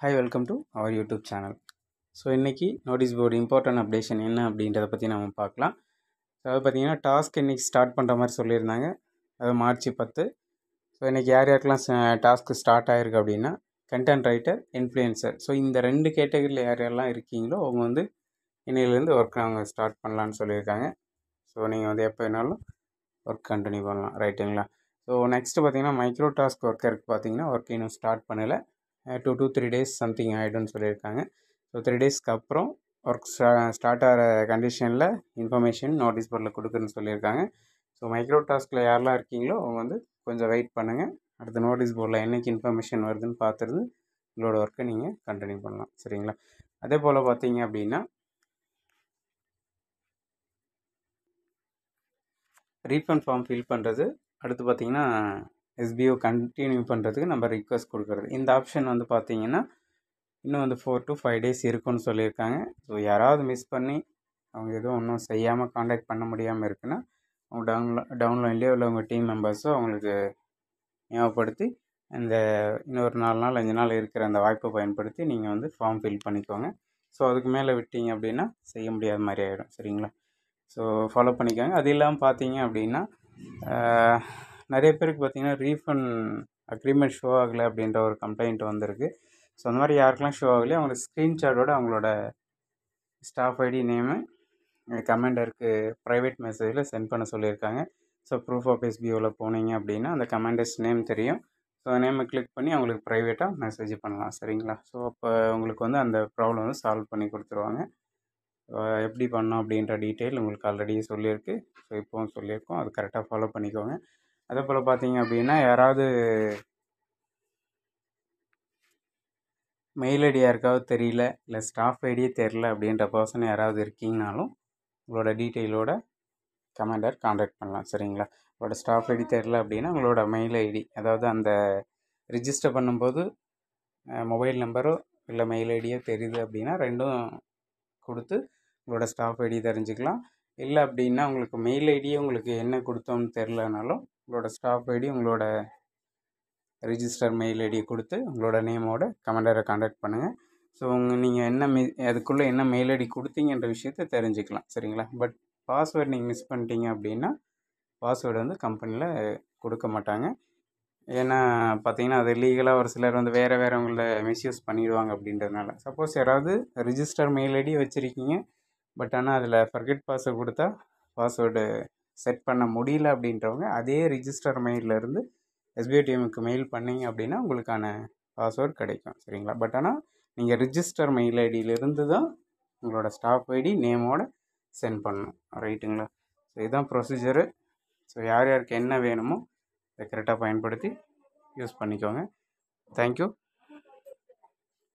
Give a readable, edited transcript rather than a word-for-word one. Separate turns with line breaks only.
Hi, welcome to our YouTube channel. So இன்றைக்கி notice board important updation என்ன அப்படின்றத பற்றி நம்ம பார்க்கலாம். அதாவது பார்த்திங்கன்னா டாஸ்க் இன்றைக்கி ஸ்டார்ட் பண்ணுற மாதிரி சொல்லியிருந்தாங்க. அது March 10. ஸோ இன்றைக்கி யார் யாருக்கெல்லாம் டாஸ்க்கு ஸ்டார்ட் ஆகிருக்கு அப்படின்னா கண்டென்ட் ரைட்டர், இன்ஃப்ளூயன்சர். ஸோ இந்த 2 கேட்டகரியில் யார் யாரெல்லாம் இருக்கீங்களோ அவங்க வந்து இன்னையிலேருந்து ஒர்க் அவங்க ஸ்டார்ட் பண்ணலான்னு சொல்லியிருக்காங்க. ஸோ நீங்கள் வந்து எப்போ வேணாலும் ஒர்க் கண்டினியூ பண்ணலாம், ரைட்டுங்களா? ஸோ நெக்ஸ்ட்டு பார்த்திங்கன்னா மைக்ரோ டாஸ்க் ஒர்க்கருக்கு பார்த்திங்கன்னா ஒர்க் இன்னும் ஸ்டார்ட் பண்ணலை. 2 to 3 days சம்திங் ஆகிடும்னு சொல்லியிருக்காங்க. ஸோ 3 daysக்கு அப்புறம் ஒர்க் ஸ்டார்ட் ஆகிற கண்டிஷனில் இன்ஃபர்மேஷன் நோட்டீஸ் போர்டில் கொடுக்குறேன்னு சொல்லியிருக்காங்க. ஸோ மைக்ரோ டாஸ்கில் யாரெல்லாம் இருக்கீங்களோ அவங்க வந்து கொஞ்சம் வெயிட் பண்ணுங்கள். அடுத்த நோட்டீஸ் போர்டில் என்றைக்கு இன்ஃபர்மேஷன் வருதுன்னு பார்த்துருந்து உங்களோட ஒர்க்கை நீங்கள் கண்டினியூ பண்ணலாம், சரிங்களா? அதே போல் பார்த்தீங்க அப்படின்னா ரீஃபண்ட் ஃபார்ம் ஃபில் பண்ணுறது, அடுத்து பார்த்திங்கன்னா SBO கண்டினியூ பண்ணுறதுக்கு நம்ம ரிக்வஸ்ட் கொடுக்குறது. இந்த ஆப்ஷன் வந்து பார்த்திங்கன்னா இன்னும் வந்து 4 to 5 days இருக்குன்னு சொல்லியிருக்காங்க. ஸோ யாராவது மிஸ் பண்ணி அவங்க எதுவும் ஒன்றும் செய்யாமல் காண்டாக்ட் பண்ண முடியாமல் இருக்குன்னா அவங்க டவுன்லைன்லேயோ இல்லை உங்கள் டீம் மெம்பர்ஸோ அவங்களுக்கு ஞாபகப்படுத்தி இந்த இன்னொரு 4 நாள் 5 நாள் இருக்கிற அந்த வாய்ப்பை பயன்படுத்தி நீங்கள் வந்து ஃபார்ம் ஃபில் பண்ணிக்கோங்க. ஸோ அதுக்கு மேலே விட்டீங்க அப்படின்னா செய்ய முடியாத மாதிரி ஆகிடும், சரிங்களா? ஸோ ஃபாலோ பண்ணிக்கோங்க. அது இல்லாமல் பார்த்தீங்க அப்படின்னா நிறைய பேருக்கு பார்த்திங்கன்னா ரீஃபண்ட் அக்ரிமெண்ட் ஷோ ஆகலை அப்படின்ற ஒரு கம்ப்ளைண்ட் வந்திருக்கு. ஸோ அந்த மாதிரி யாருக்கெல்லாம் ஷோ ஆகலையோ அவங்களுக்கு ஸ்க்ரீன்ஷாட்டோட அவங்களோட ஸ்டாஃப் ஐடி நேமு கமாண்டருக்கு ப்ரைவேட் மெசேஜில் சென்ட் பண்ண சொல்லியிருக்காங்க. ஸோ ப்ரூஃப் ஆஃப் SBOவில் போனீங்க அப்படின்னா அந்த கமாண்டர்ஸ் நேம் தெரியும். ஸோ அந்த நேமை கிளிக் பண்ணி அவங்களுக்கு ப்ரைவேட்டாக மெசேஜ் பண்ணலாம், சரிங்களா? ஸோ அப்போ உங்களுக்கு வந்து அந்த ப்ராப்ளம் வந்து சால்வ் பண்ணி கொடுத்துருவாங்க. எப்படி பண்ணோம் அப்படின்ற டீட்டெயில் உங்களுக்கு ஆல்ரெடி சொல்லியிருக்கு. ஸோ இப்போவும் சொல்லியிருக்கோம், அது கரெக்டாக ஃபாலோ பண்ணிக்கோங்க. அதே போல் பார்த்தீங்க அப்படின்னா யாராவது மெயில் ஐடி யாருக்காவது தெரியல, இல்லை ஸ்டாஃப் ஐடியே தெரில அப்படின்ற பர்சன் யாராவது இருக்கீங்கனாலும் உங்களோட டீட்டெயிலோட கமாண்டர் காண்டாக்ட் பண்ணலாம், சரிங்களா? உங்களோட ஸ்டாஃப் ஐடி தெரில அப்படின்னா உங்களோட மெயில் ஐடி, அதாவது அந்த ரிஜிஸ்டர் பண்ணும்போது மொபைல் நம்பரோ இல்லை மெயில் ஐடியோ தெரியுது அப்படின்னா ரெண்டும் கொடுத்து உங்களோட ஸ்டாஃப் ஐடி தெரிஞ்சுக்கலாம். இல்லை அப்படின்னா உங்களுக்கு மெயில் ஐடியே உங்களுக்கு என்ன கொடுத்தோம்னு தெரிலனாலும் உங்களோட ஸ்டாஃப் ஐடி உங்களோட ரிஜிஸ்டர் மெயில் ஐடியை கொடுத்து உங்களோட நேமோட கமாண்டரை காண்டாக்ட் பண்ணுங்கள். ஸோ நீங்கள் என்ன அதுக்குள்ளே என்ன மெயில் ஐடி கொடுத்தீங்கன்ற விஷயத்தை தெரிஞ்சுக்கலாம், சரிங்களா? பட் பாஸ்வேர்டு நீங்கள் மிஸ் பண்ணிட்டீங்க அப்படின்னா பாஸ்வேர்டு வந்து கம்பெனியில் கொடுக்க மாட்டாங்க. ஏன்னா பார்த்தீங்கன்னா அது லீகலாக ஒரு சிலர் வந்து வேறவங்கள மிஸ்யூஸ் பண்ணிடுவாங்க அப்படின்றதுனால. சப்போஸ் யாராவது ரிஜிஸ்டர் மெயில் ஐடி வச்சுருக்கீங்க, பட் ஆனால் அதில் ஃபர்கெட் பாஸ்வேர்டு கொடுத்தா பாஸ்வேர்டு செட் பண்ண முடியல அப்படின்றவங்க அதே ரிஜிஸ்டர் மெயிலிருந்து SBI டீமுக்கு மெயில் பண்ணிங்க அப்படின்னா உங்களுக்கான பாஸ்வேர்டு கிடைக்கும், சரிங்களா? பட் ஆனால் நீங்கள் ரிஜிஸ்டர் மெயில் ஐடியிலிருந்து தான் உங்களோட ஸ்டாஃப் ஐடி நேமோட சென்ட் பண்ணணும், ரைட்டுங்களா? ஸோ இதுதான் ப்ரொசீஜரு. ஸோ யார் யாருக்கு என்ன வேணுமோ அதை கரெக்டாக பயன்படுத்தி யூஸ் பண்ணிக்கோங்க. தேங்க்யூ.